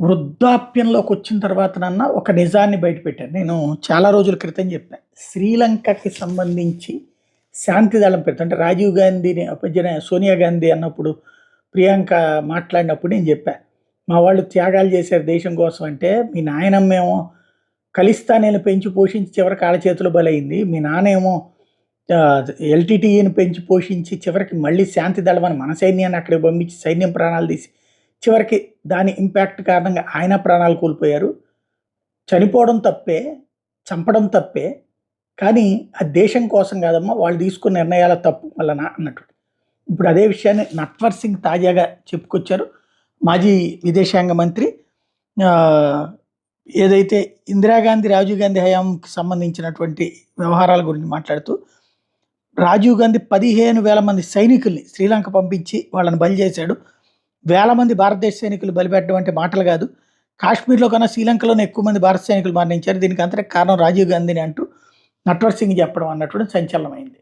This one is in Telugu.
వృద్ధాప్యంలోకి వచ్చిన తర్వాతనన్నా ఒక నిజాన్ని బయటపెట్టాను. నేను చాలా రోజుల క్రితం చెప్పా. శ్రీలంకకి సంబంధించి శాంతి దళం పేరుతో అంటే రాజీవ్ గాంధీని అప్పజన సోనియా గాంధీ అన్నప్పుడు, ప్రియాంక మాట్లాడినప్పుడు నేను చెప్పా. మా వాళ్ళు త్యాగాలు చేశారు దేశం కోసం అంటే, మీ నాయనమ్మేమో ఖలిస్తానీని పెంచి పోషించి చివరికి ఆళ్ళ చేతిలో బలైంది. మీ నాన్నేమో ఎల్‌టిటిఈని పెంచి పోషించి చివరికి మళ్ళీ శాంతి దళం అని మన సైన్యాన్ని అక్కడికి పంపించి సైన్యం ప్రాణాలు తీసి చివరికి దాని ఇంపాక్ట్ కారణంగా ఆయన ప్రాణాలు కోల్పోయారు. చనిపోవడం తప్పే, చంపడం తప్పే. కానీ అది దేశం కోసం కాదమ్మా, వాళ్ళు తీసుకున్న నిర్ణయాల తప్పు వలన అన్నట్టు. ఇప్పుడు అదే విషయాన్ని నట్వర్ సింగ్ తాజాగా చెప్పుకొచ్చారు. మాజీ విదేశాంగ మంత్రి ఏదైతే ఇందిరాగాంధీ, రాజీవ్ గాంధీ హయాంకి సంబంధించినటువంటి వ్యవహారాల గురించి మాట్లాడుతూ, రాజీవ్ గాంధీ 15,000 మంది సైనికుల్ని శ్రీలంక పంపించి వాళ్ళని బలి చేశాడు. వేల మంది భారతదేశ సైనికులు బలిపెట్టడం అంటే మాటలు కాదు. కాశ్మీర్లో కన్నా శ్రీలంకలోనే ఎక్కువ మంది భారత సైనికులు మరణించారు. దీనికి అంతటి కారణం రాజీవ్ గాంధీని అంటూ నట్వర్ సింగ్ చెప్పడం అన్నటువంటి సంచలనమైంది.